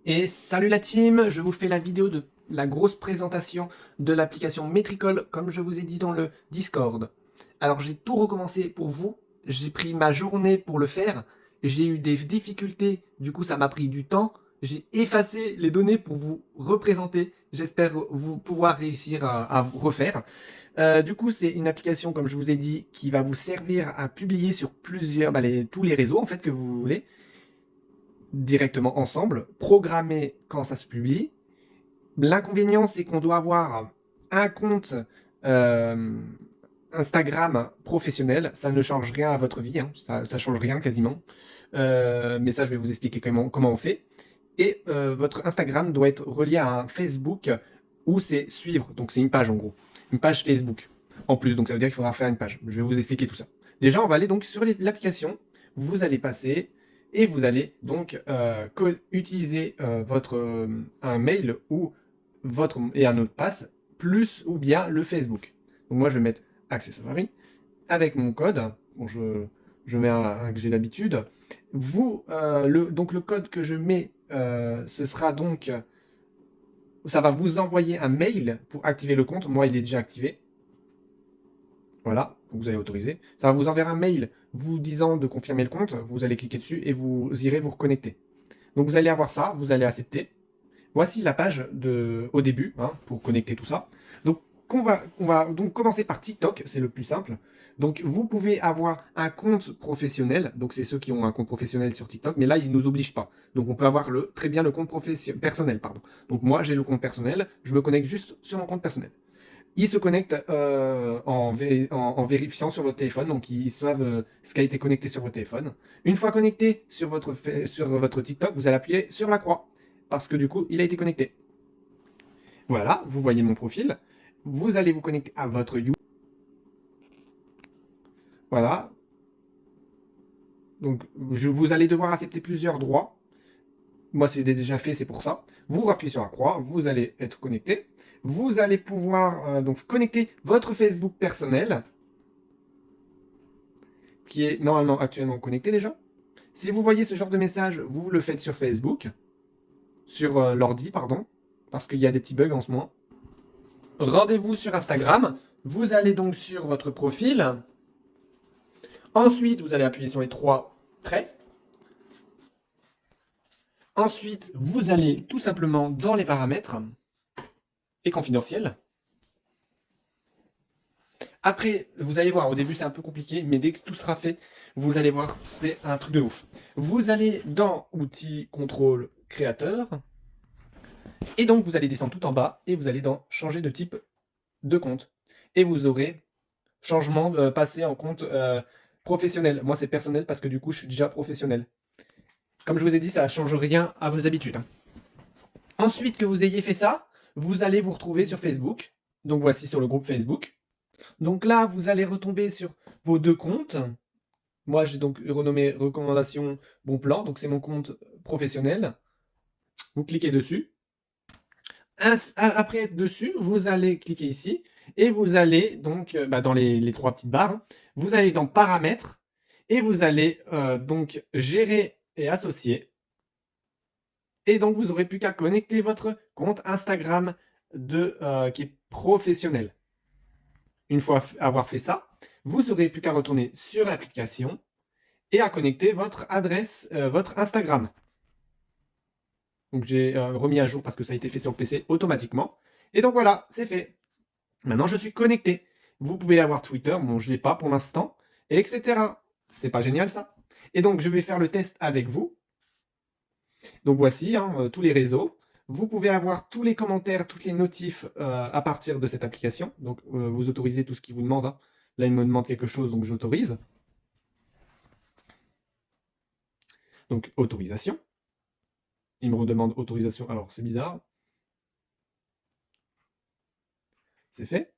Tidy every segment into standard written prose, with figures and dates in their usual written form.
Et salut la team, je vous fais la vidéo de la grosse présentation de l'application Metrical comme je vous ai dit dans le Discord. Alors j'ai tout recommencé pour vous, j'ai pris ma journée pour le faire, j'ai eu des difficultés, du coup ça m'a pris du temps, j'ai effacé les données pour vous représenter, j'espère vous pouvoir réussir à vous refaire. Du coup c'est une application comme je vous ai dit qui va vous servir à publier sur plusieurs, tous les réseaux en fait que vous voulez directement ensemble, programmer quand ça se publie. L'inconvénient, c'est qu'on doit avoir un compte euh, Instagram professionnel. Ça ne change rien à votre vie, hein. Ça change rien quasiment. Mais ça, je vais vous expliquer comment on fait. Et votre Instagram doit être relié à un Facebook où c'est suivre. Donc c'est une page en gros. Une page Facebook. En plus, donc ça veut dire qu'il faudra faire une page. Je vais vous expliquer tout ça. Déjà, on va aller donc sur l'application. Vous allez passer et vous allez donc utiliser un mail ou et un mot de passe plus ou bien le Facebook. Donc moi je vais mettre Accessory avec mon code. Bon, je mets un que j'ai l'habitude. Donc le code que je mets, ce sera donc, ça va vous envoyer un mail pour activer le compte. Moi, il est déjà activé. Voilà, vous allez autoriser. Ça va vous envoyer un mail vous disant de confirmer le compte. Vous allez cliquer dessus et vous irez vous reconnecter. Donc vous allez avoir ça, vous allez accepter. Voici la page au début, hein, pour connecter tout ça. Donc, on va donc commencer par TikTok, c'est le plus simple. Donc, vous pouvez avoir un compte professionnel. Donc, c'est ceux qui ont un compte professionnel sur TikTok, mais là, ils ne nous obligent pas. Donc, on peut avoir très bien le compte personnel, pardon. Donc, moi, j'ai le compte personnel. Je me connecte juste sur mon compte personnel. Ils se connectent en vérifiant sur votre téléphone, donc ils savent ce qui a été connecté sur votre téléphone. Une fois connecté sur votre TikTok, vous allez appuyer sur la croix, parce que du coup, il a été connecté. Voilà, vous voyez mon profil. Vous allez vous connecter à votre You. Voilà. Donc, vous allez devoir accepter plusieurs droits. Moi, c'est déjà fait, c'est pour ça. Vous appuyez sur la croix, vous allez être connecté. Vous allez pouvoir donc connecter votre Facebook personnel, qui est normalement actuellement connecté déjà. Si vous voyez ce genre de message, vous le faites sur Facebook, sur l'ordi, pardon, parce qu'il y a des petits bugs en ce moment. Rendez-vous sur Instagram. Vous allez donc sur votre profil. Ensuite, vous allez appuyer sur les trois traits. Ensuite, vous allez tout simplement dans les paramètres et confidentiels. Après, vous allez voir, au début c'est un peu compliqué, mais dès que tout sera fait, vous allez voir, c'est un truc de ouf. Vous allez dans Outils, Contrôle, Créateur, et donc vous allez descendre tout en bas, et vous allez dans Changer de type de compte. Et vous aurez changement passé en compte professionnel. Moi c'est personnel parce que du coup je suis déjà professionnel. Comme je vous ai dit, ça ne change rien à vos habitudes, hein. Ensuite que vous ayez fait ça, vous allez vous retrouver sur Facebook. Donc voici sur le groupe Facebook. Donc là, vous allez retomber sur vos deux comptes. Moi, j'ai donc renommé recommandation bon plan, donc c'est mon compte professionnel. Vous cliquez dessus. Après, dessus, vous allez cliquer ici et vous allez donc dans les trois petites barres, hein, vous allez dans paramètres et vous allez donc gérer et associer. Et donc, vous n'aurez plus qu'à connecter votre compte Instagram qui est professionnel. Une fois avoir fait ça, vous n'aurez plus qu'à retourner sur l'application et à connecter votre adresse, votre Instagram. Donc j'ai remis à jour parce que ça a été fait sur le PC automatiquement. Et donc voilà, c'est fait. Maintenant je suis connecté. Vous pouvez avoir Twitter, bon je ne l'ai pas pour l'instant, et etc. C'est pas génial ça? Et donc je vais faire le test avec vous. Donc voici hein, tous les réseaux. Vous pouvez avoir tous les commentaires, toutes les notifs à partir de cette application. Donc vous autorisez tout ce qu'il vous demande, hein. Là il me demande quelque chose, donc j'autorise. Donc autorisation. Il me redemande autorisation. Alors c'est bizarre. C'est fait.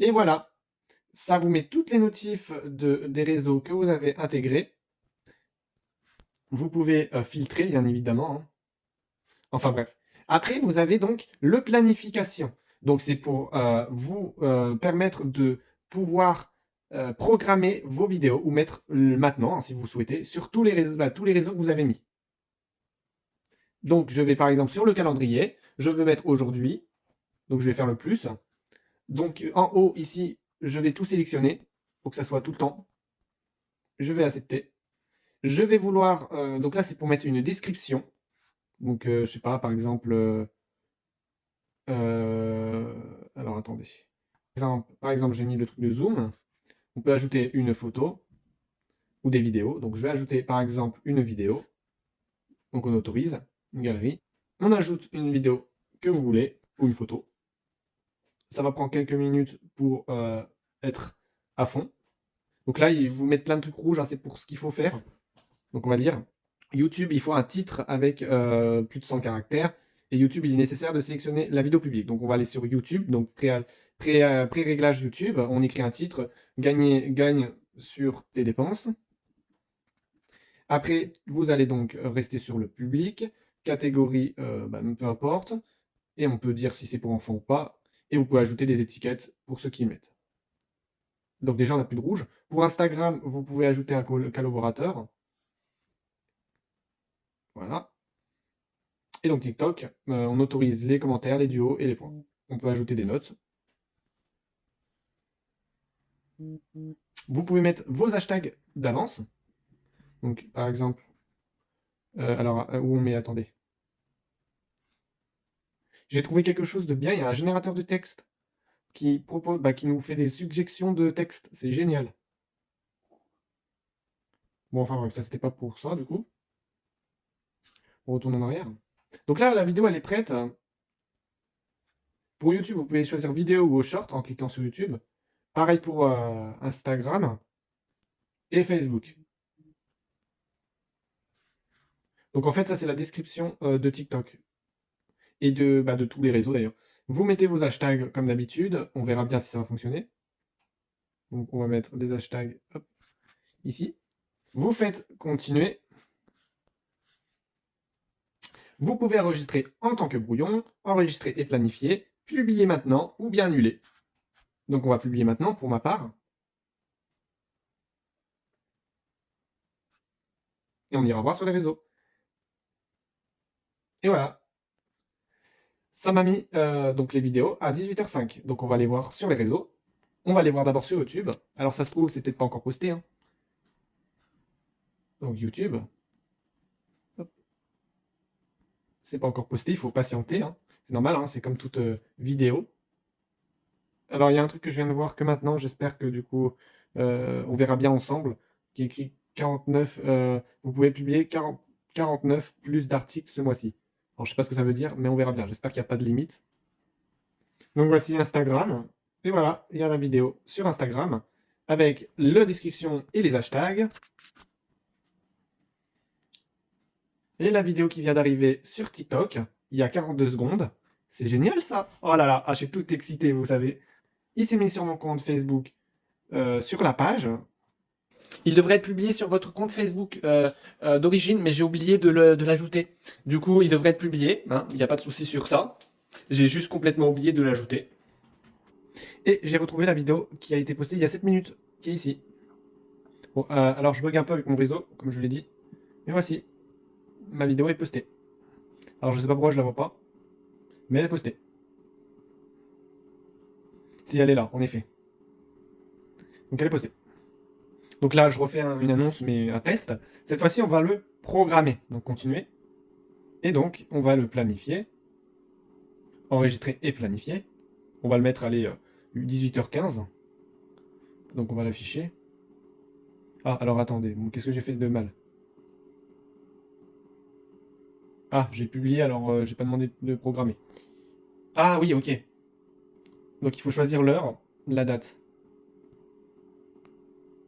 Et voilà. Ça vous met toutes les notifs des réseaux que vous avez intégrés. Vous pouvez filtrer, bien évidemment, hein. Enfin bref. Après, vous avez donc le planification. Donc c'est pour vous permettre de pouvoir programmer vos vidéos ou mettre maintenant, hein, si vous souhaitez, sur tous les réseaux que vous avez mis. Donc, je vais par exemple sur le calendrier, je veux mettre aujourd'hui, donc je vais faire le plus. Donc, en haut, ici, je vais tout sélectionner pour que ça soit tout le temps. Je vais accepter. Je vais vouloir, donc là, c'est pour mettre une description. Donc, je sais pas, par exemple, alors attendez. Par exemple, j'ai mis le truc de zoom. On peut ajouter une photo ou des vidéos. Donc, je vais ajouter, par exemple, une vidéo. Donc, on autorise une galerie. On ajoute une vidéo que vous voulez ou une photo. Ça va prendre quelques minutes pour être à fond. Donc là, ils vous mettent plein de trucs rouges, hein, c'est pour ce qu'il faut faire. Donc on va lire. YouTube, il faut un titre avec plus de 100 caractères. Et YouTube, il est nécessaire de sélectionner la vidéo publique. Donc on va aller sur YouTube, donc pré-réglage YouTube. On écrit un titre, gagne sur tes dépenses. Après, vous allez donc rester sur le public. Catégorie, peu importe. Et on peut dire si c'est pour enfants ou pas. Et vous pouvez ajouter des étiquettes pour ceux qui le mettent. Donc déjà, on n'a plus de rouge. Pour Instagram, vous pouvez ajouter un collaborateur. Voilà. Et donc TikTok, on autorise les commentaires, les duos et les points. On peut ajouter des notes. Vous pouvez mettre vos hashtags d'avance. Donc par exemple, où on met, attendez. J'ai trouvé quelque chose de bien, il y a un générateur de texte qui propose, qui nous fait des suggestions de texte. C'est génial. Bon, enfin bref, ça c'était pas pour ça du coup. On retourne en arrière. Donc là, la vidéo elle est prête. Pour YouTube, vous pouvez choisir vidéo ou short en cliquant sur YouTube. Pareil pour Instagram et Facebook. Donc en fait, ça c'est la description de TikTok et de tous les réseaux d'ailleurs. Vous mettez vos hashtags comme d'habitude, on verra bien si ça va fonctionner. Donc on va mettre des hashtags hop, ici. Vous faites continuer. Vous pouvez enregistrer en tant que brouillon, enregistrer et planifier, publier maintenant ou bien annuler. Donc on va publier maintenant pour ma part. Et on ira voir sur les réseaux. Et voilà. Ça m'a mis donc les vidéos à 18h05. Donc on va les voir sur les réseaux. On va les voir d'abord sur YouTube. Alors ça se trouve, c'est peut-être pas encore posté, hein. Donc YouTube. Hop. C'est pas encore posté, il faut patienter, hein. C'est normal, hein, c'est comme toute vidéo. Alors il y a un truc que je viens de voir que maintenant, j'espère que du coup, on verra bien ensemble, qui est écrit 49, vous pouvez publier 49 plus d'articles ce mois-ci. Alors je sais pas ce que ça veut dire, mais on verra bien. J'espère qu'il n'y a pas de limite. Donc voici Instagram. Et voilà, il y a la vidéo sur Instagram avec la description et les hashtags. Et la vidéo qui vient d'arriver sur TikTok, il y a 42 secondes. C'est génial ça! Oh là là, je suis tout excité, vous savez. Il s'est mis sur mon compte Facebook, sur la page. Il devrait être publié sur votre compte Facebook d'origine, mais j'ai oublié de l'ajouter. Du coup, il devrait être publié, hein, il n'y a pas de souci sur ça. J'ai juste complètement oublié de l'ajouter. Et j'ai retrouvé la vidéo qui a été postée il y a 7 minutes, qui est ici. Bon, alors je bug un peu avec mon réseau, comme je l'ai dit. Mais voici, ma vidéo est postée. Alors je sais pas pourquoi je la vois pas, mais elle est postée. Si elle est là, en effet. Donc elle est postée. Donc là, je refais une annonce, mais un test. Cette fois-ci, on va le programmer. Donc continuer. Et donc, on va le planifier. Enregistrer et planifier. On va le mettre, allez, 18h15. Donc on va l'afficher. Ah, alors attendez, qu'est-ce que j'ai fait de mal? Ah, j'ai publié, alors j'ai pas demandé de programmer. Ah oui, ok. Donc il faut choisir l'heure, la date.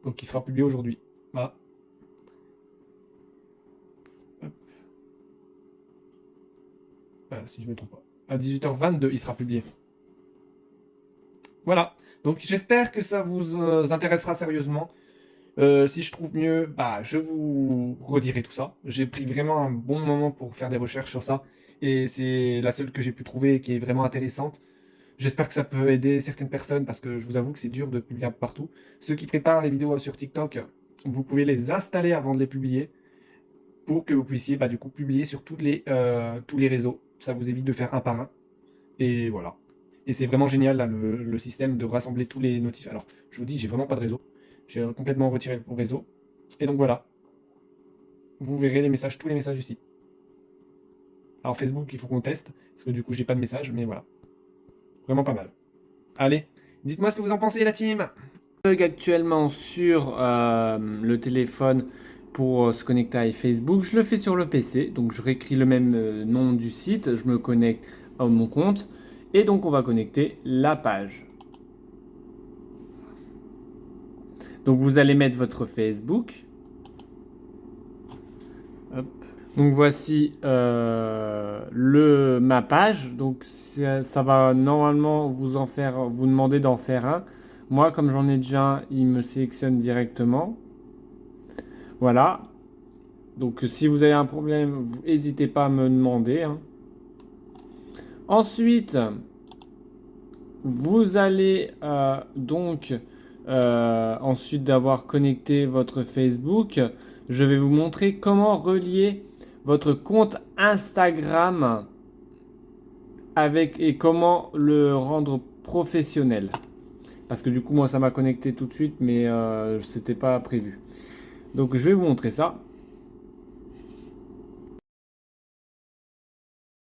Donc il sera publié aujourd'hui. Ah. Hop. Ah, si je me trompe pas. À 18h22, il sera publié. Voilà. Donc j'espère que ça vous intéressera sérieusement. Si je trouve mieux, je vous redirai tout ça. J'ai pris vraiment un bon moment pour faire des recherches sur ça. Et c'est la seule que j'ai pu trouver qui est vraiment intéressante. J'espère que ça peut aider certaines personnes parce que je vous avoue que c'est dur de publier un peu partout. Ceux qui préparent les vidéos sur TikTok, vous pouvez les installer avant de les publier pour que vous puissiez du coup publier sur tous les réseaux. Ça vous évite de faire un par un. Et voilà. Et c'est vraiment génial là, le système de rassembler tous les notifs. Alors, je vous dis, j'ai vraiment pas de réseau. J'ai complètement retiré le réseau. Et donc voilà. Vous verrez les messages, tous les messages ici. Alors Facebook, il faut qu'on teste, parce que du coup, j'ai pas de message, mais voilà. Vraiment pas mal. Allez, dites-moi ce que vous en pensez, la team. Bug actuellement sur le téléphone pour se connecter à Facebook. Je le fais sur le PC, donc je réécris le même nom du site, je me connecte à mon compte, et donc on va connecter la page. Donc vous allez mettre votre Facebook. Hop. Donc voici ma page. Donc ça va normalement vous demander d'en faire un. Moi, comme j'en ai déjà un, il me sélectionne directement. Voilà. Donc si vous avez un problème, n'hésitez pas à me demander, hein. Ensuite, vous allez ensuite d'avoir connecté votre Facebook, je vais vous montrer comment relier votre compte Instagram et comment le rendre professionnel. Parce que du coup, moi, ça m'a connecté tout de suite, mais c'était pas prévu. Donc, je vais vous montrer ça.